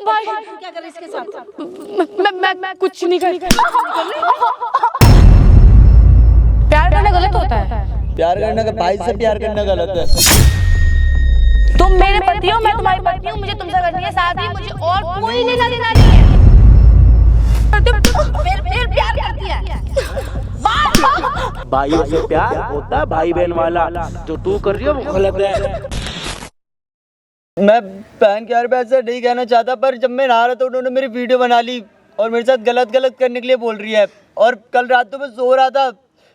भाई क्या कर रही इसके साथ? मैं कुछ नहीं कर प्यार करना गलत होता है। प्यार करना का भाई से प्यार करना गलत है। तुम मेरे पति हो, मैं तुम्हारी पत्नी हूँ, मुझे तुमसे करनी है शादी, मुझे और कोई लेना देना नहीं है। फिर प्यार करती है। भाइयों से प्यार होता है भाई बहन वाला, जो तू कर रही हो वो गलत है। मैं बहन के यार ऐसा नहीं कहना चाहता, पर जब मैं नहा रहा था उन्होंने मेरी वीडियो बना ली और मेरे साथ गलत करने के लिए बोल रही है। और कल रात तो मैं सो रहा था,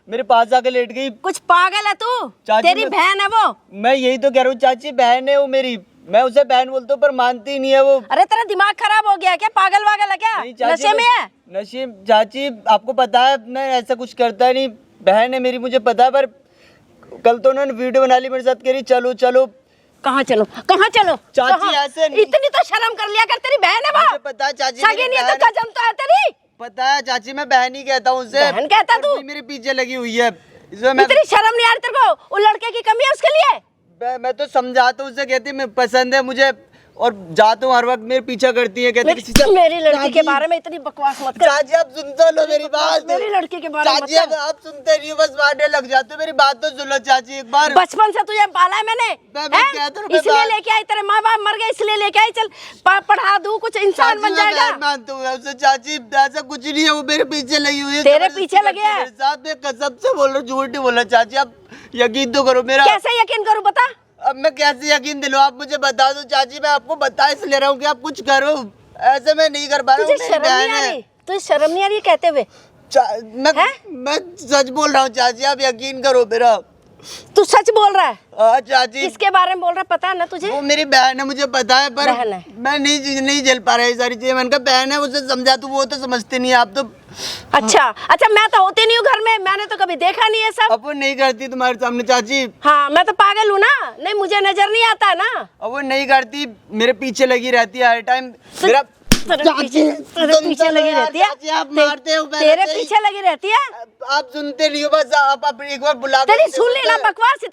मेरे पास आके लेट गई। कुछ पागल है तू? चाची तेरी बहन है वो? मैं यही तो कह रहा हूँ चाची, बहन है वो मेरी। मैं उसे बहन बोलता हूँ पर मानती नहीं है वो। अरे तेरा दिमाग खराब हो गया क्या? पागल वागल है क्या? नहीं चाची, नशे में है? नशे चाची आपको पता है मैं ऐसा कुछ करता नहीं। बहन है मेरी, मुझे पता है, पर कल तो उन्होंने वीडियो बना ली मेरे साथ, कह रही चलो चलो। कहाँ चलो? कहाँ चलो? चाची कहाँ? ऐसे नहीं। इतनी तो शर्म कर लिया कर, तेरी बहन है वो। मुझे पता है चाची, सगी नहीं है तो कसम तो है तेरी। पता है चाची, मैं बहन ही कहता हूँ उसे। बहन कहता तू? मेरे पीछे लगी हुई है इसमें। मैं इतनी शर्म नहीं आ रही तेरे को? वो लड़के की कमी है उसके लिए? मैं तो समझाता हूँ उसे, कहती मैं पसंद है मुझे, और जाता हूँ हर वक्त मेरे पीछा करती है, कहती किसी से। मेरी लड़की के बारे में इतनी बकवास मत कर। चाची आप सुनते लो मेरी बात। मेरी लड़की के बारे में मत चाची कर। आप सुनते नहीं हो, बस मारने लग जाते हो। मेरी बात तो सुन लो चाची एक बार। बचपन से तुझे पाला है मैंने, मैं हैं? कहता हूँ, इसलिए लेके आई, तेरे माँ बाप मर गए इसलिए लेके आई। चल पढ़ा दूं, कुछ इंसान बन जाएगा। मानता हूँ उसे चाची, ऐसा कुछ नहीं है, वो मेरे पीछे लगी हुई है। तेरे पीछे लगे है? मेरे साथ मैं कसम से बोल रहा हूँ, झूठ नहीं बोला चाची, आप यकीन तो करो मेरा। कैसे यकीन करूं बता? अब मैं कैसे यकीन दिलाऊं, आप मुझे बता दो चाची। मैं आपको बता इसलिए रहा हूँ कि आप कुछ करो, ऐसे मैं नहीं कर पा रहा हूँ। तुझे शर्म नहीं आ रही? तुझे शर्म नहीं आ रही कहते हुए? मैं सच बोल रहा हूँ चाची, आप यकीन करो मेरा। तू सच बोल रहा है? हाँ चाची। किसके बारे में बोल रहा है पता है ना तुझे? वो मेरी बहन है, मुझे पता है, पर बहन है। मैं नहीं झेल पा रहा ये सारी चीजें। मैंने कहा बहन है, उसे समझा तू, वो तो समझती नहीं है। आप तो अच्छा मैं तो होती नहीं हूँ घर में, मैंने तो कभी देखा नहीं है सब। अब वो नहीं करती तुम्हारे सामने चाची। हाँ मैं तो पागल हूँ ना, नहीं मुझे नजर नहीं आता ना। अब वो नहीं करती, मेरे पीछे लगी रहती है हर टाइम। मेरा तेरे पीछे लगी रहती है? चाची आप मारते हो पहले तेरे से ही। पीछे लगी रहती है? आप सुनते नहीं हो, बस आप एक बार बुला तेरी सुन लेना बकवास।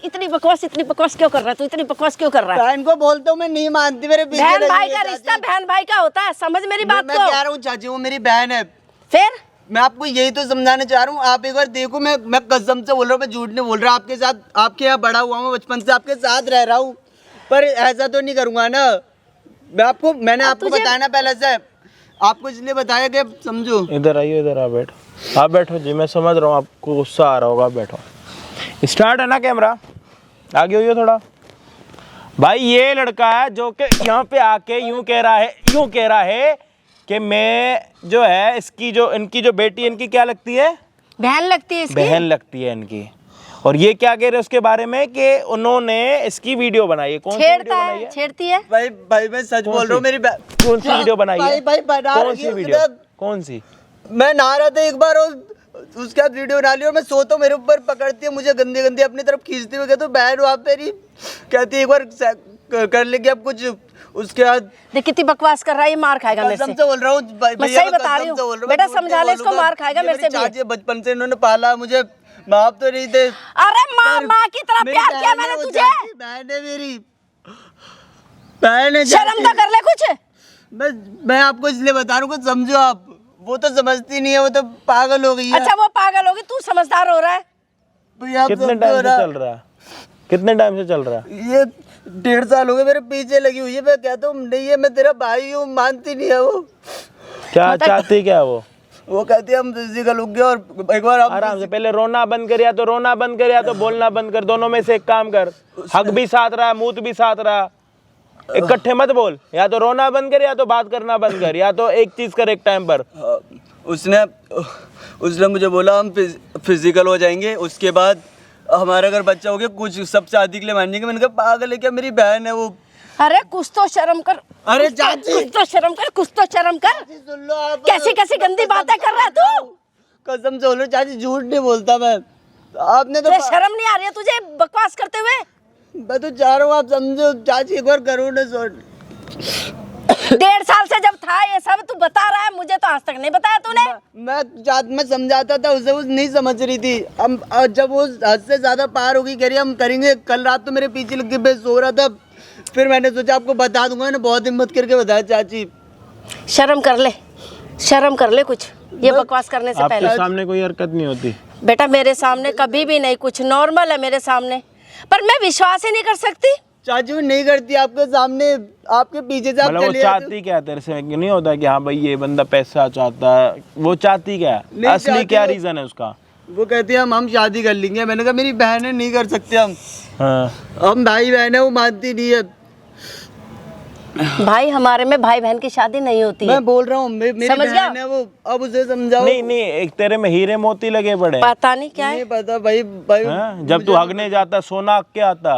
इतनी बकवास क्यों कर रहा है तू? इतनी बकवास क्यों कर रहा है? बहन को बोलता हूँ मैं नहीं मानती, मेरे पीछे बहन लगी भाई है का चाची। रिश्ता बहन भाई का होता है, समझ मेरी बात मैं को। कह रहा हूँ चाची, वो मेरी बहन है। फिर मैं आपको यही तो समझाना चाह रहा हूँ। आप एक बार देखो, मैं कसम से बोल रहा हूँ, मैं झूठ नहीं बोल रहा। आपके साथ, आपके यहाँ बड़ा हुआ हूँ, बचपन से आपके साथ रह रहा हूँ, पर ऐसा तो नहीं करूँगा ना। मैंने आपको बताया ना पहले से, आपको इसलिए बताया कि समझो। इधर आइए, इधर आ बैठ। आप बैठो जी, मैं समझ रहा हूँ आपको गुस्सा आ रहा होगा, आप बैठो। स्टार्ट है ना कैमरा? आगे होइए थोड़ा। भाई ये लड़का है जो कि यहाँ पे आके यूं कह रहा है कि मैं जो है इनकी जो बेटी, इनकी क्या लगती है? बहन लगती है इसकी? बहन लगती है इनकी। और ये क्या कह रहे हैं उसके बारे में कि उन्होंने इसकी वीडियो बनाई है। कौन सी वीडियो बनाई है? छेड़ती है? भाई मैं सच बोल रहा हूँ, मेरी कौन सी वीडियो बनाई है? भाई बना कौन रही सी है वीडियो? मतलब। कौन सी? मैं नहा रहा था एक बार, और उसके बाद वीडियो बना ली, और मैं सोता हूँ, मेरे ऊपर पकड़ती है, मुझे गंदी अपनी तरफ खींचती हुई, कहती बहन हो आप मेरी, कहती एक बार कर लेंगे अब कुछ। उसके बाद देख कितनी बकवास कर रहा है, ये मार खाएगा मेरे से। कसम से बोल रहा हूँ, मैं सही बता रही हूँ बेटा, समझा ले इसको, मार खाएगा मेरे से भी। चाची बचपन से इन्होंने पाला मुझे, बाप तो नहीं थे। अरे माँ की तरह प्यार किया मैंने तुझे। बहन है मेरी, बहन है। शर्म तो कर ले कुछ। मैं आपको इसलिए बता रहा हूँ, कुछ समझो आप। वो तो समझती नहीं है, वो तो पागल हो गई है। अच्छा वो पागल होगी, तू समझदार हो रहा है। कितने टाइम से चल रहा है? कितने टाइम से चल रहा है? ये 1.5 साल हो गए, मेरे पीछे लगी हुई है। मैं कहता हूँ नहीं है, मैं तेरा भाई हूँ, मानती नहीं है वो। क्या चाहती क्या वो कहती है हम फिजिकल हो गए, और एक बार आराम से पहले रोना बंद कर, या तो रोना बंद कर या तो बोलना बंद कर, दोनों में से एक काम कर। हक भी साथ रहा, मुंह भी साथ रहा, इकट्ठे मत बोल। या तो रोना बंद कर या तो बात करना बंद कर, या तो एक चीज कर एक टाइम पर। उसने मुझे बोला हम फिजिकल हो जाएंगे, उसके बाद हमारा अगर बच्चा हो गया कुछ सब शादी के लिए मान जाएंगे। मैंने कहा पागल है क्या, मेरी बहन है वो। अरे कुछ तो शर्म कर। अरे चाची कुछ तो शर्म कर। सुन लो आप। कैसी गंदी बातें कर रहा है तू? कसम से बोलो चाची, झूठ नहीं बोलता मैं। आपने तो शर्म नहीं आ रही है तुझे बकवास करते हुए? मैं तो चाह रहा हूँ आप समझो चाची, एक बार करो ना। 1.5 साल से जब था ये सब तू बता रहा है, मुझे तो आज तक नहीं बताया तूने। मैं समझाता था उसे, वो नहीं समझ रही थी। हम जब वो हद से ज्यादा पार हो गई, कह रही हम करेंगे। कल रात तो मेरे पीछे लग के मैं सो रहा था, फिर मैंने सोचा आपको बता दूंगा ना, बहुत हिम्मत करके बताया चाची। शर्म कर ले, शर्म कर ले कुछ, ये बकवास करने से आपके पहले। सामने कोई हरकत नहीं होती बेटा मेरे सामने कभी भी नहीं, कुछ नॉर्मल है मेरे सामने, पर मैं विश्वास ही नहीं कर सकती। चाची वो नहीं करती आपके सामने, आपके पीछे से आप मतलब वो चले जाते हो। चाहती क्या है तेरे से? नहीं होता कि हाँ भाई ये बंदा पैसा चाहता है, वो चाहती क्या है? नहीं असली चाहती क्या वो। रीजन है उसका? वो कहती है हम शादी कर लेंगे। मैंने कहा मेरी बहन है, नहीं कर सकते हम। हाँ। हम भाई बहन है, वो मानती नहीं है। भाई हमारे में भाई बहन की शादी नहीं होती है। मैं बोल रहा हूँ मेरी समझ गया? बहन है वो, अब उसे समझाओ। नहीं नहीं, एक तेरे में हीरे मोती लगे पड़े हैं। पता नहीं क्या है। नहीं पता भाई, भाई हाँ? जब तू हगने जाता सोना हग के आता।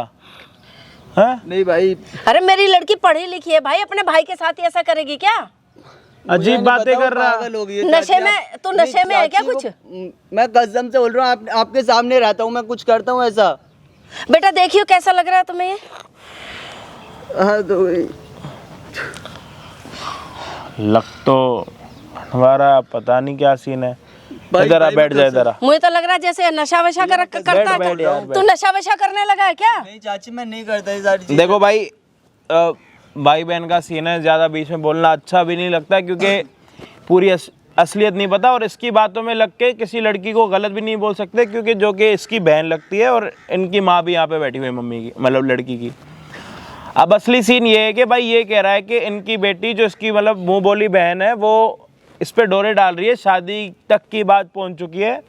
हाँ? नहीं भाई, अरे मेरी लड़की पढ़ी लिखी है भाई, अपने भाई के साथ ही ऐसा करेगी क्या? अजीब बातें कर रहा। पागल हो गई है नशे चाची, में आप- तू नहीं, नशे में है क्या चाची, कुछ? मैं कसम से बोल रहा हूँ, आपके सामने रहता हूँ, मैं कुछ करता हूँ ऐसा। बेटा देखियो कैसा लग रहा है तुम्हें ये? हाँ तो लग तो हमारा पता नहीं क्या सीन है। भाई, इधर आ, भाई, बैठ जा मैं इधर आ। मुझे तो लग रहा है जैसे नशा वशा करता है बैठ यार, क्या? तू नशा वशा करने लगा है क्या? नहीं चाची, मैं नहीं करता ये सारी चीजें। देखो भाई, भाई बहन का सीन है, ज़्यादा बीच में बोलना अच्छा भी नहीं लगता, क्योंकि पूरी असलियत नहीं पता, और इसकी बातों में लग के किसी लड़की को गलत भी नहीं बोल सकते, क्योंकि जो कि इसकी बहन लगती है और इनकी माँ भी यहाँ पे बैठी हुई है, मम्मी की मतलब लड़की की। अब असली सीन ये है कि भाई ये कह रहा है कि इनकी बेटी जो इसकी मतलब मुँह बोली बहन है, वो इस पे डोरे डाल रही है, शादी तक की बात पहुँच चुकी है,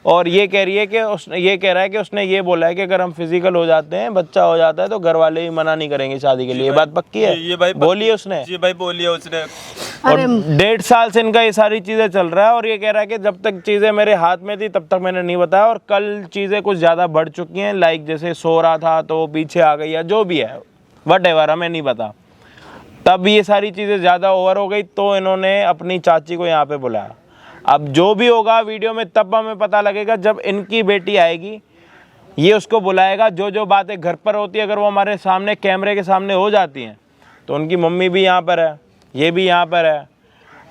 और ये कह रही है कि ये कह रहा है कि उसने ये बोला है कि अगर हम फिजिकल हो जाते हैं, बच्चा हो जाता है, तो घर वाले ही मना नहीं करेंगे शादी के लिए। ये बात पक्की है? ये भाई बोली है उसने। जी भाई बोली है उसने। और 1.5 साल से इनका ये सारी चीज़ें चल रहा है, और ये कह रहा है कि जब तक चीज़ें मेरे हाथ में थी तब तक मैंने नहीं बताया, और कल चीज़ें कुछ ज़्यादा बढ़ चुकी हैं, लाइक जैसे सो रहा था तो वो पीछे आ गई, या जो भी है व्हाटएवर, हमें नहीं पता। तब ये सारी चीज़ें ज़्यादा ओवर हो गई, तो इन्होंने अपनी चाची को यहाँ पे बुलाया। अब जो भी होगा वीडियो में तब हमें पता लगेगा जब इनकी बेटी आएगी, ये उसको बुलाएगा। जो जो बातें घर पर होती है, अगर वो हमारे सामने कैमरे के सामने हो जाती हैं, तो उनकी मम्मी भी यहाँ पर है, ये भी यहाँ पर है,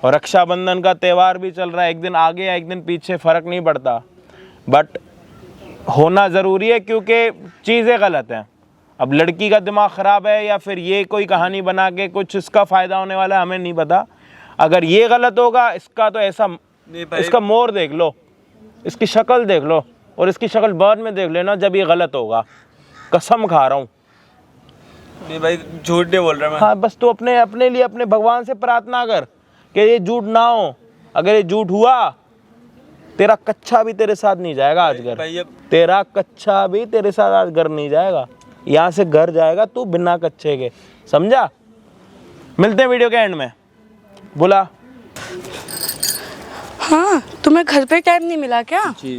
और रक्षाबंधन का त्यौहार भी चल रहा है, एक दिन आगे या एक दिन पीछे फ़र्क नहीं पड़ता, बट होना ज़रूरी है, क्योंकि चीज़ें गलत हैं। अब लड़की का दिमाग ख़राब है या फिर ये कोई कहानी बना के कुछ इसका फ़ायदा होने वाला है, हमें नहीं पता। अगर ये गलत होगा, इसका तो ऐसा, इसका मोर देख लो, इसकी शक्ल देख लो, और इसकी शक्ल बाद में देख लेना जब ये गलत होगा, कसम खा रहा हूँ। नहीं भाई, झूठ नहीं बोल रहा मैं। हाँ, बस तू अपने लिए अपने भगवान से प्रार्थना कर कि ये झूठ ना हो। अगर ये झूठ हुआ, तेरा कच्चा भी तेरे साथ नहीं जाएगा आज घर, तेरा कच्चा भी तेरे साथ आज घर नहीं जाएगा, यहाँ से घर जाएगा तू बिना कच्चे के, समझा? मिलते हैं वीडियो के एंड में। बुला। हाँ, तुम्हें घर पे टाइम नहीं मिला क्या? जी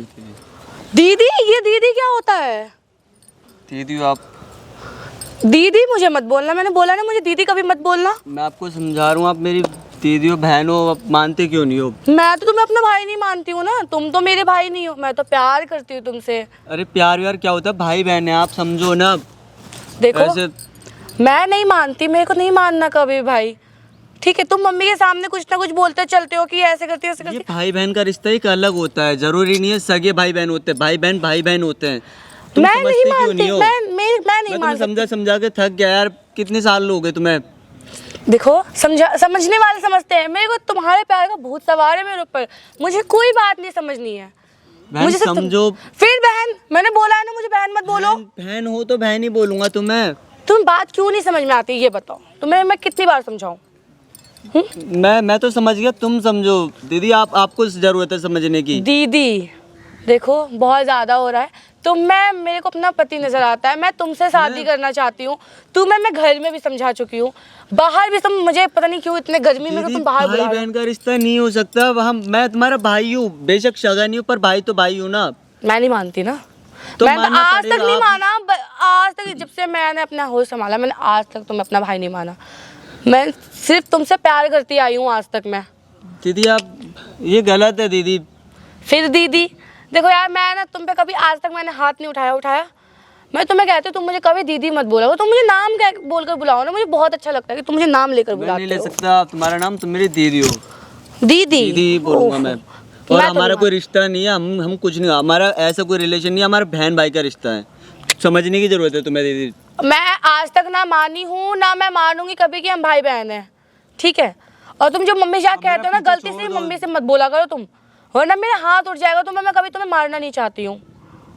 दीदी, ये दीदी क्या होता है? दीदी, आप दीदी मुझे मत बोलना, मैंने बोला ना, मुझे दीदी कभी मत बोलना। मैं आपको समझा रहा हूँ, आप मेरी दीदी हो, बहन हो, आप मानते क्यों नहीं हो? मैं तो तुम्हें अपना भाई नहीं मानती हूँ ना, तुम तो मेरे भाई नहीं हो, मैं तो प्यार करती हूँ तुमसे। अरे प्यार व्यार क्या होता है, भाई बहन है, आप समझो ना। देखो ऐसे मैं नहीं मानती, मेरे को नहीं मानना कभी भाई, ठीक है? तुम मम्मी के सामने कुछ ना कुछ बोलते चलते हो कि ऐसे करती हो, ऐसे ये करती भाई बहन का रिश्ता एक अलग होता है, जरूरी नहीं है सगे भाई बहन होते हैं, भाई बहन होते हैं। हो। तुम मैं नहीं समझते क्यों मानती, नहीं हो? मैं नहीं मैं मानती। तुम्हें समझा के थक गया यार, कितने साल हो गए तुम्हें? देखो समझने वाले समझते हैं, मेरे को तुम्हारे प्यार का भूत सवार है मेरे ऊपर, मुझे कोई बात नहीं समझनी है। बहन सिर्फ समझो। फिर बहन, मैंने बोला है ना, मुझे बहन मत बोलो। बहन हो तो बहन ही बोलूंगा तुम्हें। तुम बात क्यों नहीं समझ में आती ये बताओ, तुम्हें मैं कितनी बार समझाऊं? मैं तो समझ गया, तुम समझो। दीदी आपको जरूरत है समझने की। दीदी देखो बहुत ज्यादा हो रहा है, तो मेरे को अपना पति नजर आता है, मैं तुमसे शादी करना चाहती हूँ। तुम्हें मैं घर में भी समझा चुकी हूँ, बाहर भी तुम, मुझे पता नहीं क्यों इतने गर्मी में तुम बाहर भाई बुला रहे हो। बहन का रिश्ता नहीं हो सकता। मैं तुम्हारा भाई हूँ, बेशक सगा नहीं हूँ, पर भाई तो भाई हूँ ना। मैं नहीं मानती ना, तो मैंने मानना आज तक पड़ेगा। नहीं माना, आज तक जब से मैंने अपना होश संभाला, मैंने आज तक तुम्हें अपना भाई नहीं माना। मैं सिर्फ तुमसे प्यार करती आई हूँ आज तक मैं। दीदी आप, ये गलत है दीदी। फिर दीदी देखो यार, मैं ना तुम पे कभी आज तक मैंने हाथ नहीं उठाया। मैं तुम्हें कहती हूँ, तुम मुझे कभी दीदी मत बोलो, तुम मुझे नाम क्या बोलकर बुलाओ ना, मुझे बहुत अच्छा लगता है कि तुम मुझे नाम लेकर मैं नहीं बुलाते ले हो। सकता तुम्हारा नाम, तुम मेरी दीदी हो। दीदी बोलूंगा मैं। और मैं तो हमारा नहीं कोई रिश्ता नहीं है, हम कुछ नहीं, हमारा ऐसा कोई रिलेशन नहीं है, हमारा बहन भाई का रिश्ता है। समझने की जरूरत है तुम्हें दीदी। मैं आज तक ना मानी हूँ ना मैं मानूंगी कभी कि हम भाई बहन हैं, ठीक है। और तुम जो मम्मी जा कहते हो ना, गलती से मम्मी से मत बोला करो तुम, वरना मेरा हाथ उठ जाएगा। तो मैं कभी तुम्हें मारना नहीं चाहती हूँ।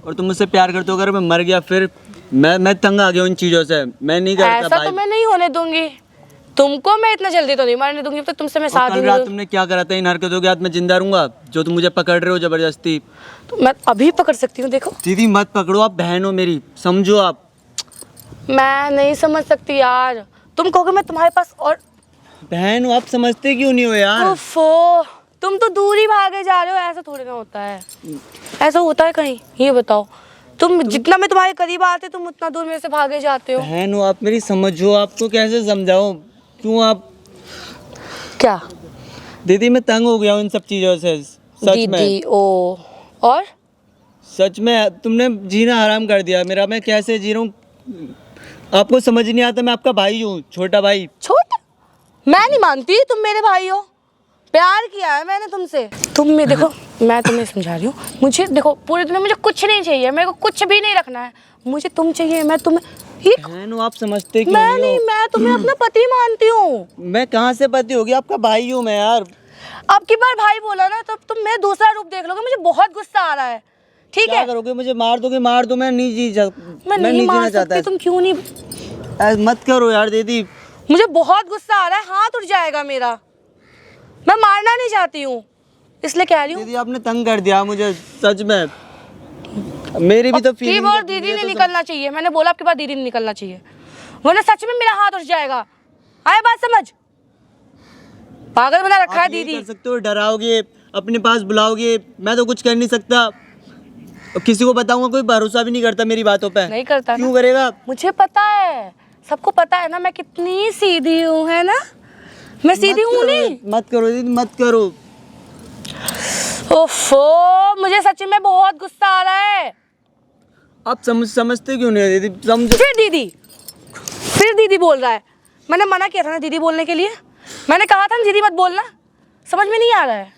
और तुम मुझसे प्यार करते हो, अगर मैं मर गया फिर मैं तंग आ गया हूँ इन चीज़ों से, मैं नहीं करता ऐसा भाई। तो मैं नहीं होने दूंगी, तुमको मैं इतना जल्दी तो नहीं मारने दूंगी। तो तुमसे मैं और शादी कल नहीं रात करूँ। तुमने क्या करा था, इन हरकतों के हाथ में जिंदा रहूंगा जो तुम मुझे पकड़ रहे हो जबरदस्ती। तो मैं अभी पकड़ सकती हूँ, देखो। दीदी मत पकड़ो, आप बहन हो मेरी, समझो आप। मैं नहीं समझ सकती यार, तुम कहोगे मैं तुम्हारे पास और बहन हो आप, समझते क्यों नहीं हो यार? ओफो, तुम तो दूर ही भागे जा रहे हो। ऐसा थोड़ी ना होता है, ऐसा होता है कहीं? ये बताओ, तुम जितना मैं तुम्हारे करीब आते तुम उतना दूर मेरे से भागे जाते हो। बहन हो आप मेरी, समझो। आपको कैसे समझाऊं, क्यों आप? क्या दीदी मैं तंग हो गया हूँ इन सब चीज़ों से, सच में। दीदी ओ, और सच में तुमने जीना हराम कर दिया मेरा। मैं कैसे जी रहा हूँ आपको समझ नहीं आता। मैं आपका भाई हूँ, छोटा भाई। छोटा? मैं नहीं मानती तुम मेरे भाई हो, प्यार किया है मैंने तुमसे। तुम में देखो, मैं तुम्हें समझा रही हूँ, मुझे देखो पूरी दुनिया मुझे कुछ नहीं चाहिए, मेरे को कुछ भी नहीं रखना है, मुझे तुम चाहिए। मैं तुम्हें ये बहन हो आप, समझते क्यों मैं नहीं नहीं, हो? मैं तुम्हें अपना पति मानती हूँ। मैं कहाँ से पति होगी, आपका भाई हूँ मैं यार। अब की बार भाई बोला ना तब तुम मेरा दूसरा रूप देख लोगे। मुझे बहुत गुस्सा आ रहा है, ठीक क्या है? करोगे, मुझे मार दोगे? मार दो, मैं नहीं मैं नहीं जीना मार चाहता। सकती, तुम क्यों नहीं? ऐसा मत करो यार दीदी। मुझे बहुत गुस्सा आ रहा है, हाथ उठ जाएगा मेरा। मैं मारना नहीं चाहती हूँ, इसलिए कह रही हूँ। दीदी आपने तंग कर दिया मुझे, सच में। मेरी भी तो की फीलिंग बार दीदी ने निकलना चाहिए, मैंने बोला आपके बाद दीदी ने निकलना चाहिए, वरना सच में मेरा हाथ उठ जाएगा। आए बात समझ? पागल बना रखा है दीदी। कर सकते हो, डराओगे, अपने पास बुलाओगे, मैं तो कुछ कर नहीं सकता। और किसी को बताऊंगा, कोई भरोसा भी नहीं करता मेरी बातों पे। नहीं करता क्यों ना? करेगा? मुझे पता है, सबको पता है ना मैं कितनी सीधी हूँ, है ना? मैं सीधी हूँ नहीं? मत करो दीदी, मत करो। ओफो, मुझे सच में बहुत गुस्सा आ रहा है। आप समझते क्यों नहीं हो दीदी, समझो। फिर दीदी बोल रहा है। मैंने मना किया था ना दीदी बोलने के लिए, मैंने कहा था ना दीदी मत बोलना। समझ में नहीं आ रहा है?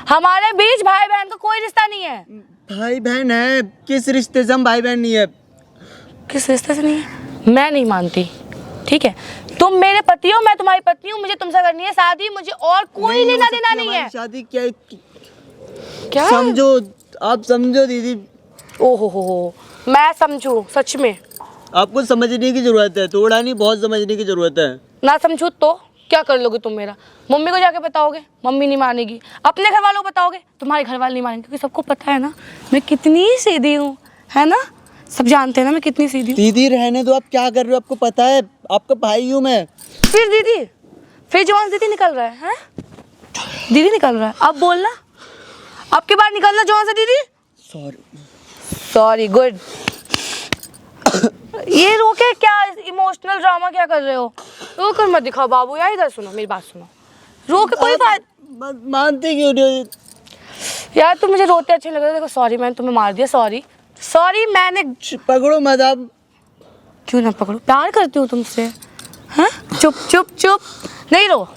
हमारे बीच भाई बहन का कोई रिश्ता नहीं है। भाई बहन है, किस रिश्ते से हम भाई बहन नहीं है? किस रिश्ते से नहीं है? मैं नहीं मानती, ठीक है? तुम मेरे पति हो, मैं तुम्हारी पत्नी हूँ, मुझे तुमसे करनी है शादी, मुझे और कोई लेना देना नहीं है। शादी क्या? क्या समझो, आप समझो दीदी। ओहो हो, मैं समझू? सच में आपको समझने की जरूरत है, थोड़ा नहीं बहुत समझने की जरूरत है। ना समझू तो क्या कर लोगे तुम मेरा? मम्मी को जाके बताओगे, मम्मी नहीं मानेगी। अपने घर वालों को बताओगे, तुम्हारे घर वाले नहीं मानेंगे, क्योंकि सबको पता है ना मैं कितनी सीधी हूँ, है ना? सब जानते हैं ना मैं कितनी सीधी हूँ। दीदी रहने दो, आप क्या कर रहे हो? आपको पता है आपका भाई हूँ मैं। फिर दीदी, फिर जवान दीदी निकल रहा है, दीदी निकल रहा है। अब बोलना, अब के बाद निकलना जवान से दीदी। Sorry good. ये रोके क्या, इमोशनल ड्रामा क्या कर रहे हो? रो कर मत दिखाओ बाबू यार, इधर सुनो, मेरी बात सुनो। रो के कोई बात मानते क्यों नहीं हो? यार, तुम मुझे रोते अच्छे लग रहे हो। देखो सॉरी, मैंने तुम्हें मार दिया, सॉरी मैंने। पकड़ो मत आप। क्यों ना पकड़ो, प्यार करती हूँ तुमसे। हाँ, चुप चुप चुप, नहीं रो।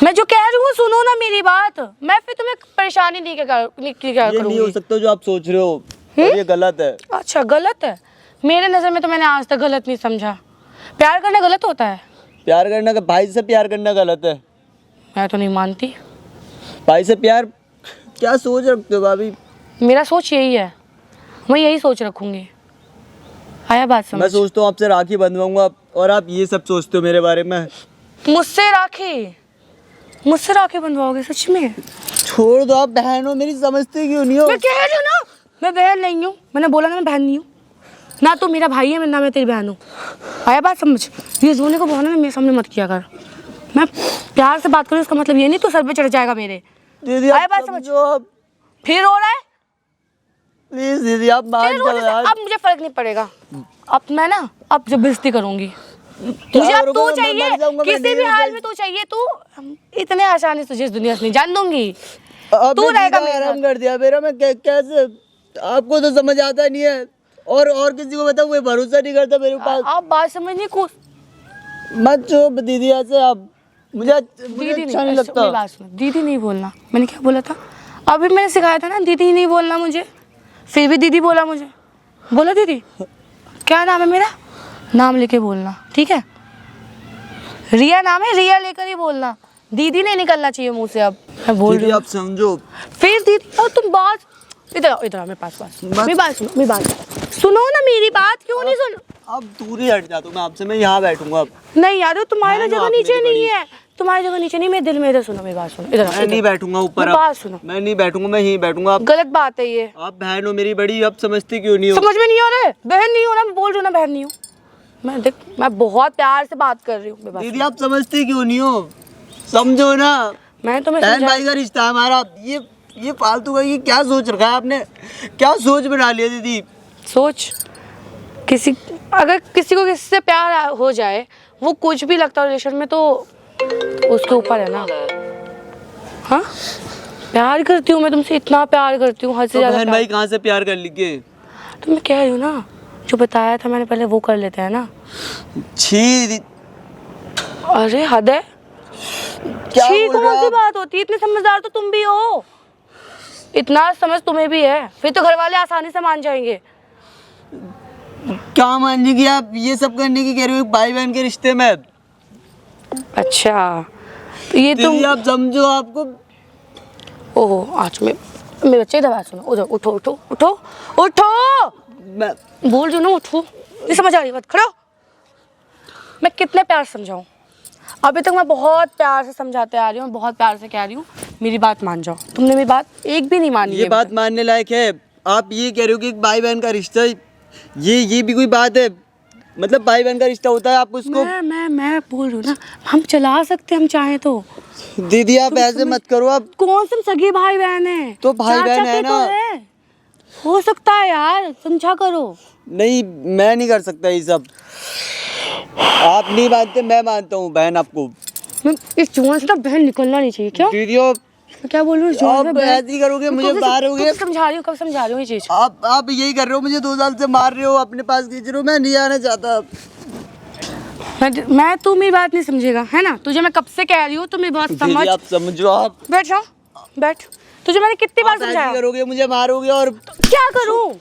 मैं जो कह रही हूँ सुनो ना मेरी बात। मैं फिर तुम्हें परेशानी नहीं क्या ये नहीं हो सकता जो आप सोच रहे हो, ये गलत है। अच्छा गलत है? मेरे नज़र में तो मैंने आज तक गलत नहीं समझा। प्यार करना गलत होता है? प्यार करना का भाई से प्यार करना गलत है? मैं तो नहीं मानती। भाई से प्यार, क्या सोच रखते हो भाभी? मेरा सोच यही है, मैं यही सोच रखूंगी। आया बात समझ? मैं सोचता हूँ आपसे राखी बंधवाऊंगा और आप ये सब सोचते हो मेरे बारे में। मुझसे राखी बंधवाओगे सच में? छोड़ दो, आप बहन हो मेरी, समझते क्यों नहीं हो? मैं कह रही हूँ ना, मैं बहन नहीं हूँ। मैंने बोला ना मैं बहन नहीं हूँ। ना तो मेरा भाई है, ना मैं तेरी बहन हूँ। आया बात समझ? ये रोने को बहाना मेरे सामने मत किया कर। मैं प्यार से बात करूँ इसका मतलब ये नहीं तू सर पे चढ़ जाएगा मेरे। दीदी आया बात समझ? फिर रो रहा है? प्लीज दीदी आप मान जाओ यार। अब मुझे फर्क नहीं पड़ेगा। अब मैं ना अब जबरदस्ती करूंगी। मुझे अब तू चाहिए, किसी भी हाल में तू चाहिए। तू इतने आसानी से तुझे इस दुनिया से नहीं जान दूंगी। तू रहेगा मेरे साथ। कर दिया मेरा, मैं कैसे? आपको तो समझ आता नहीं है, और किसी को बताऊं, वो भरोसा नहीं करता मेरे पास। आप बात समझनी को मत चुप दीदी, ऐसे आप मुझे दीदी अच्छा नहीं लगता। मेरी बात सुनो, दीदी नहीं बोलना। मैंने क्या बोला था? अभी मैंने सिखाया था ना दीदी नहीं बोलना मुझे, फिर भी दीदी बोला मुझे। बोला दीदी? क्या नाम है मेरा? नाम लेके बोलना, ठीक है? रिया नाम है, रिया लेकर ही बोलना। दीदी नहीं निकलना चाहिए मुंह से। अब मैं बोल रही दीदी हूँ। आप समझो। फिर दीदी, और तुम बात इधर आओ, इधर आओ मेरे पास। मेरी बात सुनो, मेरी बात सुनो ना, मेरी बात क्यों नहीं सुन? अब दूरी हट जाता हूँ मैं आपसे, मैं यहाँ बैठूंगा अब। नहीं यार, तुम्हारी मैं जगह आप नीचे मेरी नहीं है, तुम्हारी जगह नीचे नहीं, मेरे दिल में। इधर सुनो मेरी बात, सुनो इधर। मैं नहीं बैठूंगा ऊपर। मेरी बात सुनो, मैं नहीं बैठूंगा, मैं यहीं बैठूंगा। आप गलत बात है ये। आप बहन हो मेरी बड़ी, आप समझती क्यों नहीं हो? समझ में नहीं आ रहा है? बहन नहीं हो ना, मैं बोल रही हूँ ना बहन नहीं हूँ। मैं देख, मैं बहुत प्यार से बात कर रही हूँ। दीदी आप समझती क्यों नहीं हो? समझो ना, मैं तुम्हें बहन भाई का रिश्ता है हमारा। ये फालतू का ये क्या सोच रखा है आपने? क्या सोच बना लिया दीदी? सोच, अगर किसी को किसी से प्यार हो जाए, वो कुछ भी लगता है रिलेशन में, तो उसके ऊपर है ना। हाँ, प्यार करती हूँ मैं तुमसे, इतना प्यार करती हूँ, हद से तो ज्यादा बहन प्यार। भाई कहाँ से प्यार कर लिए? तो मैं कह रही हूँ ना, जो बताया था मैंने पहले वो कर लेते हैं ना। छी, अरे हद है। क्या छी बोल रहे कौन हो सी आप? बात होती है? इतने समझदार तो तुम भी हो, इतना समझ तुम्हें भी है, फिर तो घर वाले आसानी से मान जाएंगे। क्या मानने की आप ये सब करने की कह रहे हो भाई बहन के रिश्ते में? अच्छा, तो ये तुम। दीदी आप समझो, आपको ओहो, आज मेरे बच्चे इधर बात सुनो, उधर उठो उठो उठो उठो, मैं बोल रही हूँ ना उठो। नहीं समझ आ रही बात? खड़ो। मैं कितने प्यार से समझाऊं? अभी तक मैं बहुत प्यार से समझाते आ रही हूँ, बहुत प्यार से कह रही हूँ, मेरी बात मान जाओ। तुमने मेरी बात एक भी नहीं मानी। ये बात मानने लायक है? आप ये कह रहे हो कि एक भाई बहन का रिश्ता, ये भी कोई बात है? मतलब भाई बहन का रिश्ता होता है आप उसको? मैं बोल रही हूँ ना, हम चला सकते हैं, हम चाहें तो। दीदी आप ऐसे मत करो। आप कौन से सगे भाई बहन है? तो भाई चाचा बहन है के ना। तो है। हो सकता है यार, समझा करो। नहीं, मैं नहीं कर सकता ये सब। आप नहीं मानते, मैं मानता हूँ बहन आपको। इस जुआन से ना बहन निकलना नहीं चाहिए। क्या दीदी आप क्या बोल रही हूँ? आप ऐसे ही करोगे, मुझे मारोगे। कब समझा रही हूँ, कब समझा रही हूँ ये चीज? आप यही कर रहे हो, मुझे 2 साल से मार रहे हो, अपने पास खींच रहे हो। मैं नहीं आना चाहता। मैं तू मेरी बात नहीं समझेगा, है ना? तुझे मैं कब से कह रही हूँ, तू मेरी बात समझ। दीदी आप समझो। आप बैठ जाओ, बैठ। तुझे मैंने कितनी बार आप ऐसे समझाया? ही करोगे, मुझे मारोगे। और क्या करूँ?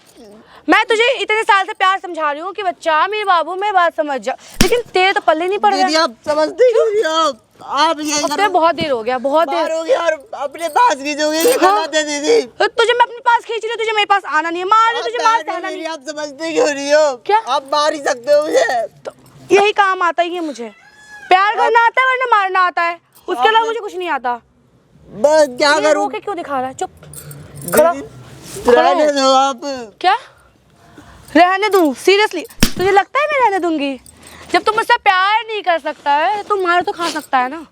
मैं तुझे इतने साल से प्यार समझा रही हूँ कि बच्चा मेरे बाबू मेरी बात समझ जा, लेकिन तेरे तो पल्ले नहीं पड़ दीदी रहा। आप समझते क्यों नहीं हो? आप यही अब करो, तो बहुत देर हो गया, बहुत देर। मारोगे और अपने पास खींचोगे। ये गलत है दीदी। तो तुझे मैं अपने पास खींच रही हूँ, तुझे मेरे पास आना नहीं है। मार रही हूँ, तुझे मार से आना नहीं है। आप समझते क्यों नहीं हो? क्या? आप मार ही सकते हो मुझे। तो यही काम आता ही है मुझे। प्यार करना आता है वरना मारना आता है, उसके अलावा मुझे कुछ नहीं आता। बस क्या ये करूं? रो के क्यों दिखा रहा है? चुप खड़ा। रहने दो आप। क्या रहने दूं? सीरियसली तुझे लगता है मैं रहने दूंगी? जब तुम मुझसे प्यार नहीं कर सकता है, तो मार तो खा सकता है ना।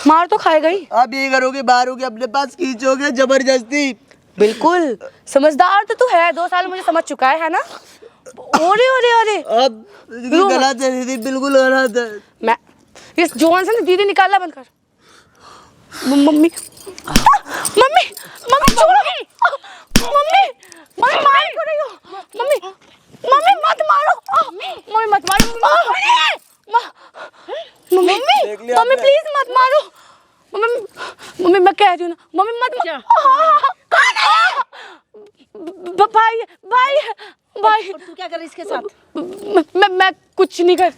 मार तो खाएगा ही। आप ये करोगे, मारोगे, अपने पास खींचोगे जबरदस्ती। बिल्कुल समझदार तो तू है, 2 साल मुझे समझ चुका है ना? ओरे ओरे ओरे, अब गलत है दीदी, बिल्कुल गलत है। मैं इस जोन से ना दीदी निकालना बंद कर। मम्मी मम्मी मम्मी छोड़ो। मम्मी मम्मी मार क्यों रही हो? मम्मी मम्मी मत मारो। मम्मी मत मारो। मम्मी मम्मी प्लीज मत मारो। मम्मी मैं कह रही हूँ ना, मम्मी मत भाई भाई भाई। तू क्या कर रही इसके साथ? मैं कुछ नहीं कर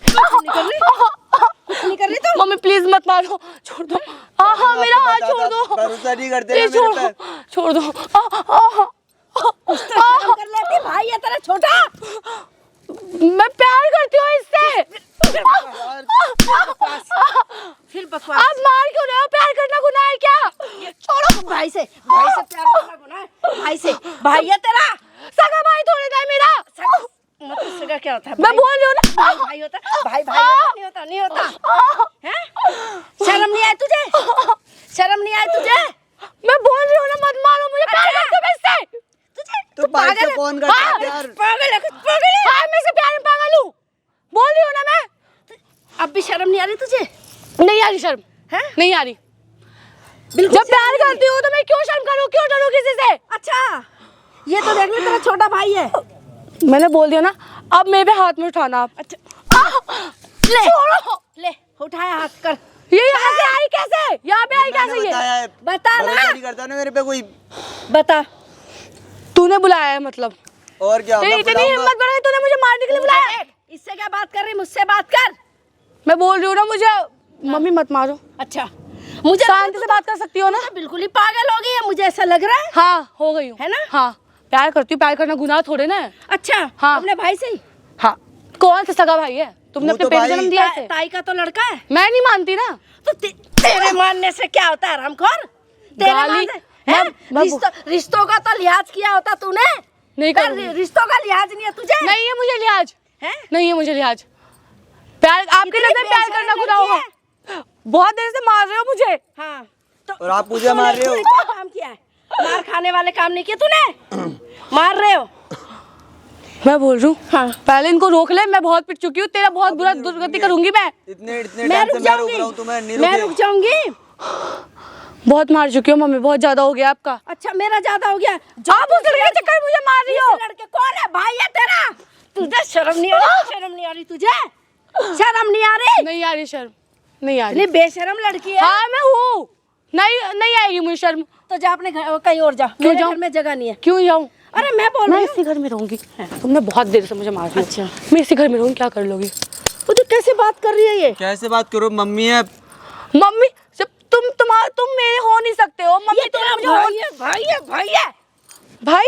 रही तो? मम्मी प्लीज मत मारो, छोड़ दो। हाँ मेरा हाथ छोड़ दो। भरोसा नहीं करते प्लीज ना मेरे पे। छोड़ दो। शर्म कर ले, भाई है तेरा छोटा। मैं प्यार करती हूँ इससे। फिर बकवास। आप मार क्यों रहे हो? प्यार करना गुनाह है क्या? छोड़ो। भाई से प्यार करना गुनाह है? भाई से, भाई है तेरा। सगा भाई थोड़े ना है मेरा। मतलब सगा क्या होता है? मैं बोल रही हूँ ना। भाई होता है, भाई होता, नहीं होता। हैं? शर्म नहीं आई तुझे? शर्म नहीं आई तुझे? मैं बोल रही हूँ ना, मत मारो मुझे। प्यार करते हो इससे? तो भाई से कौन करता है प्यार? पागल है, पागल है। हाँ मैं से प्यार में पागल हूँ, बोल रही हूँ ना मैं। अब भी शर्म नहीं आ रही तुझे? नहीं आ रही शर्म, हैं? नहीं आ रही। बिल्कुल जब प्यार करती हूँ तो मैं क्यों शर्म करूँ, क्यों डरूँ किसी से? अच्छा, ये तो देख ले तेरा छोटा भाई है। मैंने बोल दिया ना, अब मेरे पे हाथ में उठाना आप। अच्छा ले छोड़ो, ले उठाया हाथ कर। ये यहाँ से आई कैसे? यहाँ पे आई कैसे ये? बताया है, बता ना। भरोसा नहीं करता ना मेरे पे कोई। बता। तूने बुलाया है मतलब? और क्या तेरी मैं इतनी बुलाऊंगा। हिम्मत बढ़ गई तूने मुझे मारने के लिए बुलाया। इससे क्या बात कर रही, मुझसे बात कर। मैं बोल रही हूँ ना मुझे, मम्मी मत मारो, अच्छा मुझे शांति से बात कर सकती हो ना। बिल्कुल ही पागल हो गई है, मुझे ऐसा लग रहा है। हाँ हो गई हूँ, है ना? हाँ प्यार करती हूँ, प्यार करना गुनाह थोड़े ना है। अच्छा हाँ। अपने भाई से ही? हाँ कौन सा सगा भाई है, तुमने वो अपने तो पेट भाई- जन्म दिया इसे? ताई का तो लड़का है। मैं नहीं मानती ना। तो तेरे मानने से क्या होता है रामखोर? तेरे गाली- मानने हैं? रिश्तों का तो लिहाज किया होता तूने। नहीं पर करूँगी। रिश्तों का लिहाज नहीं है तुझे। नहीं है मुझे लिहाज, है? नहीं है मुझे लिहाज। प्यार आपके इतनी नजर प्यार बेशरम करना गुनाह लड़की होगा। बहुत देर से मार रहे हो मुझे। हाँ तो और आप मुझे मार रहे हो। तूने क्या काम किया है? मार खाने वाले काम नहीं किए तूने। मार रहे हो। मैं बोल रही हूँ हाँ। पहले इनको रोक ले, मैं बहुत पिट चुकी हूँ, तेरा बहुत बुरा दुर्गति करूंगी मैं। इतने इतने मैं टाइम रुक से मैं रोक जाऊंगी, रहा हूँ तुम्हें, नहीं मैं रुक रुके। जाऊंगी। बहुत मार चुकी हूँ मम्मी, बहुत ज्यादा हो गया आपका। अच्छा मेरा ज्यादा हो गया। आप उस लड़के के चक्कर में मुझे मार रही हो। इस लड़के कौन है? भाई है तेरा? तुझे शर्म नहीं आ रही? शर्म नहीं आ रही तुझे? शर्म नहीं आ रही? नहीं आ रही शर्म, नहीं आ रही। इतनी बेशरम लड़की है। हाँ मैं हूँ, नहीं नहीं आएगी मुझे शर्म। तो जा अपने घर कहीं और जा। क्यों मेरे जाऊं? घर में जगह नहीं है। क्यों जाऊँ? अरे मैं बोल मैं रही हूँ। इसी घर में रहूंगी। तुमने बहुत देर से मुझे मार रही हो। अच्छा। मैं इसी घर में रहूंगी, क्या कर लोगी? वो तो कैसे बात कर रही है ये? कैसे बात करो, मम्मी है। मम्मी जब तुम मेरे हो नहीं सकते हो मम्मी, ये तुम तेरा मुझे भाई है, भाई है, भाई है। भाई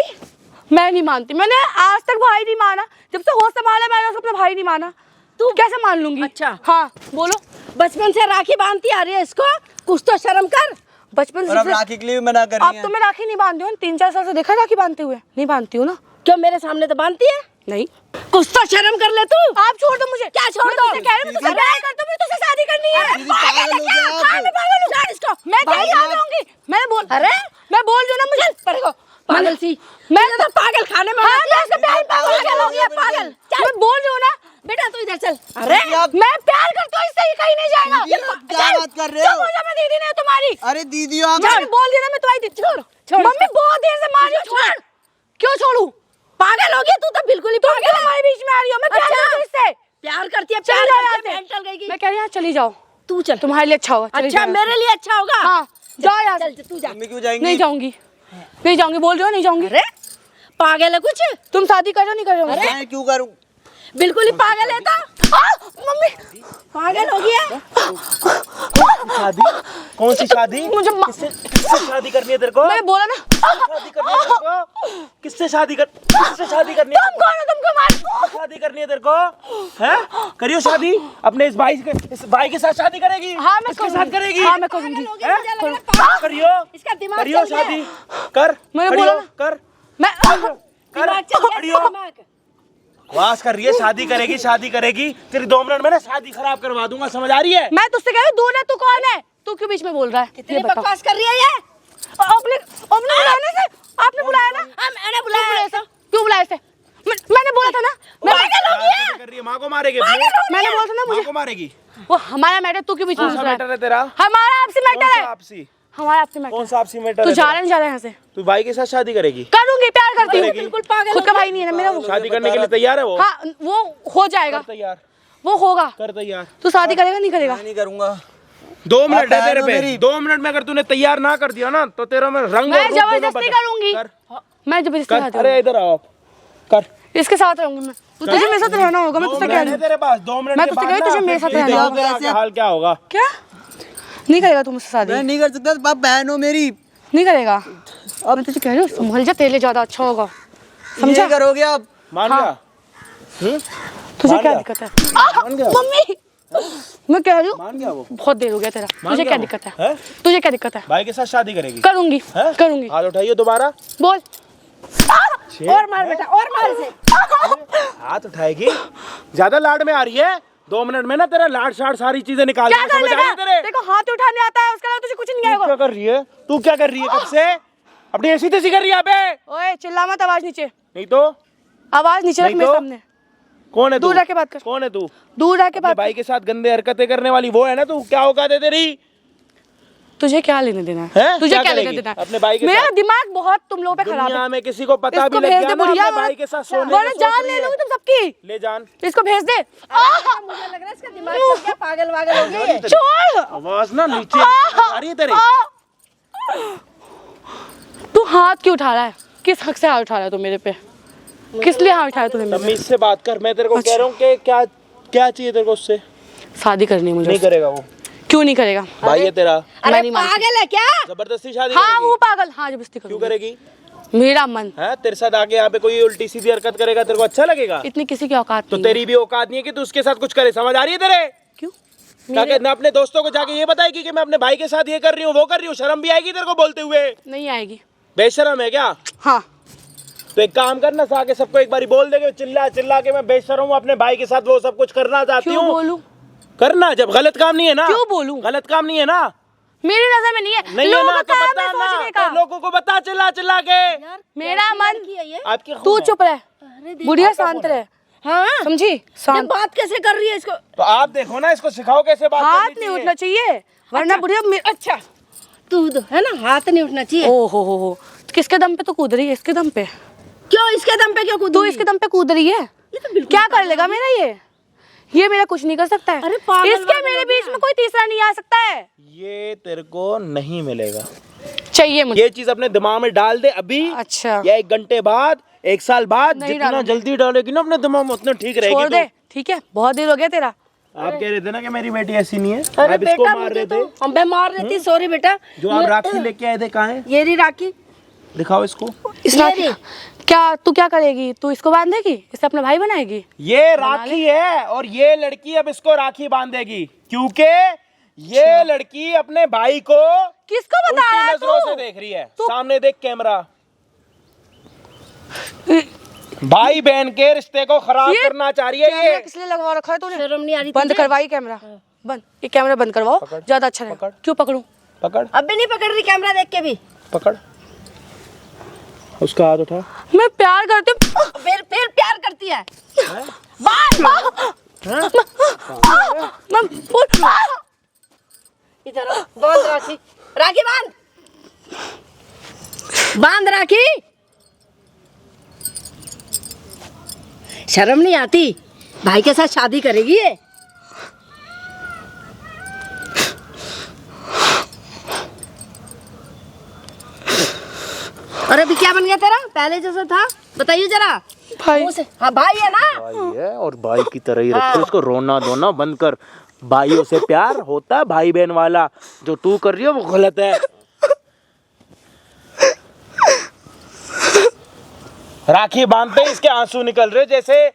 मैं नहीं मानती, मैंने आज तक भाई नहीं माना, जब से होश संभाला मैंने उसको अपना भाई नहीं माना। तू कैसे मान लूंगी? अच्छा। हाँ बोलो। बचपन से राखी बांधती आ रही है इसको, कुछ तो शर्म कर। बचपन और अब से राखी के लिए भी मना कर रही अब है। तो मैं राखी नहीं बांधती हूँ, 3-4 साल से देखा है राखी बांधते हुए, नहीं बांधती हूँ ना। क्यों मेरे सामने तो बांधती है? नहीं कुछ तो शर्म कर ले तू। आप छोड़ दो मुझे। क्या छोड़ मैं दो? तुझसे कह रही हूँ, तुझसे प्यार करती हूँ, मुझे तुझसे शादी करनी है। दीदी पागल हो गए आप। हाँ, मैं पागल हूँ। छोड़ इसको। मैं भाई कहीं आ जाऊंगी। मैं बोल रही हूँ ना मुझे। पर को पागल सी। मैं तो पागल खाने में हाँ, मत मैं उससे प्यार पागल हो गया पागल। मैं बोल रही हूँ ना बेटा तू इधर चल। अरे मैं प्यार करती हूँ, इससे ही कहीं नहीं जाएगा। दीदी, आप क्या चल, बात कर रहे हो? चुप हो जा, मैं दीदी नहीं हूँ तुम्हारी। अरे दीदी आप मैंने बोल दिया ना मैं तुम्हारी दीदी। छोड़ मम्मी बहुत देर से मार रही हो, छोड़। क्यों छोड़ू? पागल हो गई तू तो बिल्कुल ही तुम पागल क्यों है। हमारे बीच में आ रही हो? मैं प्यार अच्छा। करती हूँ इससे। प्यार करती है, चल प्यार जाओ करती है, यहाँ मेंटल गई से। की। मैं कह रही हूँ चली जाओ, तू चल। तुम्हारे लिए अच्छा होगा। चली अच्छा जाओ। मेरे लिए अच्छा होगा। हाँ जाओ यहाँ से। चल तू जा। मम्मी क्यों जाएंगी? नहीं जाऊंगी, नहीं जाऊंगी, बोल रही हो नहीं जाऊंगी। अरे पागल है कुछ, तुम शादी कर रहे हो नहीं कर रहे हो? मैं क्यों करूं? बिल्कुल ही पागल है तो। मम्मी पागल हो गया। शादी? कौन सी शादी? मुझे किससे शादी करनी है तेरे को? मैंने बोला ना। शादी करनी है तेरे को? किससे शादी करनी है? तुम कौन हो? तुमको मार। शादी करनी है तेरे को? हैं? करियो शादी अपने इस भाई के साथ शादी करेगी? हाँ मैं इसके साथ करेगी? हाँ मैं करूंगी। पागल हो गया, मुझे लग रहा है पागल। करियो इसका दिमाग करियो चल गया। शादी कर। मैंने करियो, बोला ना। कर मैं दिमाग चल गया, करियो। दिमाग। वास कर रही है, शादी करेगी तेरी 2 मिनट में ना शादी खराब करवा दूंगा, समझ आ रही है? मैं तुझसे कह रही हूँ दूर है, तू कौन है? तू क्यों बीच में बोल रहा है? कितनी ये बता। बकवास कर रही है ये। आपने बुलाने से आपने बुलाया ना? मैंने बुलाया ऐसा। क्यों बुलाया इसे? मैंने बोला था ना। पागल हो गया। कर रही है, माँ को मारेगी। मैंने बोला था ना माँ मुझे को मारेगी। वो हमारा मैटर, तू क्यों बीच में कौन घुस सा रहा मैटर है? है तेरा? हमारा आपसी कौन मैटर सा है, आपसी? हमारा आपसी मैटर। कौन सा आपसी मैटर तू है जा तेरा? रहा है, जा रहा है यहाँ से। तू भाई के साथ शादी करेगी? करूंगी, प्यार करती हूँ। करेगी? बिल्कुल पागल खुद हो का गया। भाई नहीं है ना मेरा वो। शादी करने के लिए तैयार है वो? हाँ वो हो जाएगा, कर तैयार, वो होगा। कर तैयार। तू शादी करेगा नहीं करेगा? मैं नहीं करूंगा। 2 मिनट है आप तेरे बहन हो पे। मेरी। 2 मिनट में अगर तूने तैयार ना कर दिया ना तो तेरा मैं रंग मैं और रूप दोनों जबरदस्ती बदल- करूंगी। कर, मैं जबरदस्ती कर। खाती अरे हूँ, इधर आओ आप। कर। इसके साथ रहूंगी मैं। तुझे मेरे साथ रहना होगा, मैं 2 तुझसे कह मिनट रही है हूँ। तेरे पास। 2 मिनट मैं के तुझसे बाद कह रही हूँ, ना तुझे मेरे फिर साथ रहना देखो होगा। तेरा ऐसे- हाल क्या होगा। क्या नहीं करेगा तू मुझसे शादी? मैं नहीं कर सकता, आप बहन हो मेरी। नहीं करेगा। अब मैं तुझे कह रही हूँ संभल जा, तेरे लिए ज्यादा अच्छा होगा, समझा? ये करोगे आप? मान हाँ। गया? तुझे मान क्या गया? दिक्कत है? मान गया? मम्मी मैं कह रही हूँ मान गया वो? बहुत देर हो गया तेरा। मान तुझे गया क्या वो? दिक्कत है? हैं? तुझे क्या दिक्कत है? भाई के साथ शादी करेगी? करूंगी, हैं? करूंगी। हाथ उठाइए दोबारा। बोल। और मार बेटा, और मार इसे। हाथ उठाएगी? ज्यादा लाड में आ रही है। 2 मिनट में ना तेरा लाड शाड सारी चीजें निकाल क्या दूंगा, कर समझ आ रही लेगा? है तेरे? देखो हाथ उठाने आता है, उसके अलावा तुझे कुछ नहीं तू आएगा। क्या कर रही है? तू क्या कर रही है कब से? अपनी ऐसी तैसी कर रही है यहाँ पे? ओए चिल्ला मत, आवाज नीचे, नहीं तो आवाज नीचे रख नहीं मेरे तो? सामने। कौन है तू? दूर रह के बात कर। कौन है तू? दूर रह के अपने बात भाई कर। के साथ गंदे हरकतें करने वाली वो है ना तू? क्या औकात है तेरी? तुझे क्या लेने देना है? हैं? तुझे क्या क्या लेने करेगी? देना है? अपने भाई के मेरा साथ? दिमाग बहुत तुम लोगों पे खराब दुनिया है। में किसी को पता भी इसको लग भेज गया दे ना बुढ़िया, अपने भाई के साथ सोने वरना का सोच जान रही ले है। लूंगी तुम सबकी। ले जान। इसको भेज दे। मुझे लग रहा है इसका दिमाग चल गया, पागल वागल हो गई है। छोड़। आवाज ना नीचे आ रही है तेरी। तू हाथ क्यों उठा रहा है? किस हक से हाथ उठा रहा है तू मेरे पे? किस लिए हाँ उठाया तूने मेरे? तमीज से बात कर, मैं तेरे को अच्छा। कह रहा हूँ कि क्या क्या चाहिए तेरे को उससे? शादी करनी है मुझे नहीं उससे। करेगा वो, क्यों नहीं करेगा? भाई है तेरा, अरे मैं नहीं मानती। पागल है क्या? जबरदस्ती शादी हाँ करेगी? वो पागल, हाँ जबरदस्ती क्यों करूंगी। करेगी? मेरा मन। है तेरे साथ आके यहाँ पे कोई उल्टी सीधी हरकत करेगा, तेरे को अच्छा लगेगा? इतनी किसी की औकात तो नहीं है। तेरी भी औकात नहीं है कि तू उसके साथ कुछ करे, समझ आ रही है तेरे? क्यों? ताकि ना अपने दोस्तों को जाके ये बताएगी कि मैं अपने भाई के साथ ये कर रही हूँ वो कर रही हूँ, शर्म भी आएगी तेरे को बोलते हुए? नहीं आएगी। बेशरम है क्या? हाँ तो एक काम करना, आके सबको एक बारी बोल देंगे चिल्ला चिल्ला के मैं बेशरम हूँ, अपने भाई के साथ वो सब कुछ करना चाहती क्यों हूँ। बोलूं? करना, जब गलत काम नहीं है ना। क्यों बोलूं? गलत काम नहीं है ना। मेरी नजर में नहीं है। नहीं है लोगों ना का तो काम बता है सोचने ना, का। तो लोगों को बता चिल्ला चिल्ला के। मेरा मन। लड़की है ये? आपकी तू खून है। चुप रह, बुढ़िया शांत रहे, हाँ समझी? ये शांत। बात कैसे कर रही है इसको? तो आप देखो ना, इसको सिखाओ कैसे बात हाथ करनी नहीं चाहिए। उठना चाहिए वरना बुढ़िया अच्छा तू है ना, हाथ नहीं उठना चाहिए। ओ हो किसके दम पे तो कूद रही है? इसके दम पे? क्यों इसके दम पे क्यों कूदूंगी? तू इसके दम पे कूद रही है? तो बिल्कुल क्या कर लेगा मेरा ये मेरा कुछ नहीं कर सकता है। अरे पागल इसके वागल मेरे हो बीच गया। में कोई तीसरा नहीं आ सकता है। ये तेरे को नहीं मिलेगा, चाहिए मुझे। ये चीज अपने दिमाग में डाल दे अभी। अच्छा या 1 घंटे बाद, 1 साल बाद, नहीं जितना डालूंगी। जल्दी डालेगी ना अपने दिमाग में उतना ठीक रहेगी। छोड़ तू। दे, ठीक है? बहुत देर हो गया तेरा। आप कह रहे थे ना कि मेरी बेटी ऐसी नहीं है, अरे आप इसको बेटा मार मुझे रहे तो थे। मैं मार रही थी, सॉरी बेटा। जो आप राखी लेके आए थे कहाँ है? ये रही राखी। दिखाओ इसको। इस राखी क्या तू क्या करेगी? तू इसको बांधेगी? इसे अपना भाई बनाएगी? ये राखी है और ये लड़की अब इसको राखी बांधेगी, क्योंकि ये लड़की अपने भाई को किसको बताया उल्टी नजरों तू? से देख रही है। तू- सामने देख कैमरा। भाई बहन के रिश्ते को खराब ये करना चाह रही है कैमरा ये। किस लिए लगवा रखा है तूने? शर्म नहीं आ रही बंद तुझे? करवाई कैमरा, बंद। ये कैमरा बंद करवाओ, पकड़। ज्यादा अच्छा रहेगा। पकड़। क्यों पकड़ूं? पकड़ अब भी नहीं पकड़ रही कैमरा देख के भी? पकड़, उसका हाथ उठा। मैं प्यार करती हूँ। फिर प्यार करती है। इधर आओ, बांध राखी, राखी बांध, बांध राखी। शर्म नहीं आती? भाई के साथ शादी करेगी ये? और अभी क्या बन गया तेरा? पहले जैसा था बताइए जरा। भाई मुंह से, हाँ भाई है ना? भाई है और भाई की तरह ही रखो इसको, रोना धोना बंद कर। भाइयों से प्यार होता है भाई बहन वाला, जो तू कर रही है वो गलत है। राखी बांधते ही इसके आंसू निकल रहे जैसे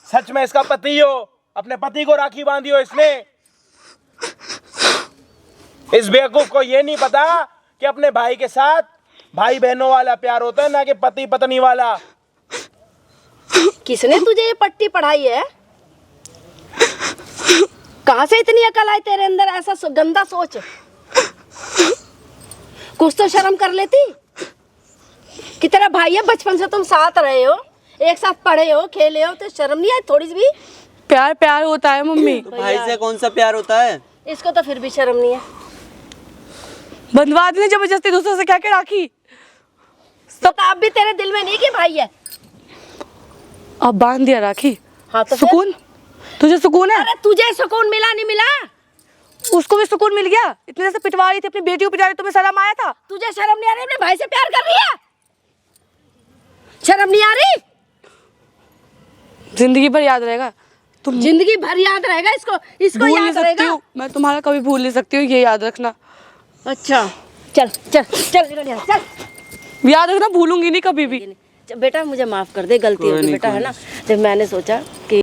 सच में इसका पति हो, अपने पति को राखी बांधी हो इसने। इस बेवकूफ को ये नहीं पता कि अपने भाई के साथ भाई बहनों वाला प्यार होता है, ना कि पति पत्नी वाला। किसने तुझे ये पट्टी पढ़ाई है? कहाँ से इतनी अकल आई तेरे अंदर? ऐसा गंदा सोच, कुछ तो शर्म कर लेती कि तेरा भाई है, बचपन से तुम साथ रहे हो, एक साथ पढ़े हो, खेले हो, तो शर्म नहीं आई थोड़ी सी भी? प्यार प्यार होता है मम्मी। तो भाई से कौन सा प्यार होता है? इसको तो फिर भी शर्म नहीं है। बंधवा देने जबरदस्ती दूसरों से क्या क्या राखी। तो अब भी तेरे दिल में नहीं कि भाई है? अब बांध दिया राखी। हाँ तो फिर? सुकून? तुझे सुकून है? अरे तुझे सुकून मिला नहीं मिला? उसको भी सुकून मिल गया। इतने देर से पिटवा रही थी अपनी बेटी को, पिटवा रही, तुम्हें शर्म आया था? तुझे शर्म नहीं आ रही? अपने भाई से प्यार कर रही है, शर्म नहीं आ रही? जिंदगी भर याद रहेगा। तुम जिंदगी भर याद रहेगा इसको, इसको भूल नहीं याद सकती रहेगा। हूँ मैं, तुम्हारा कभी भूल नहीं सकती हूँ, ये याद रखना। अच्छा चल चल चल निकल यहाँ, चल। याद रखना, भूलूंगी नहीं कभी भी। बेटा मुझे माफ कर दे, गलती होगी बेटा, है ना? जब मैंने सोचा कि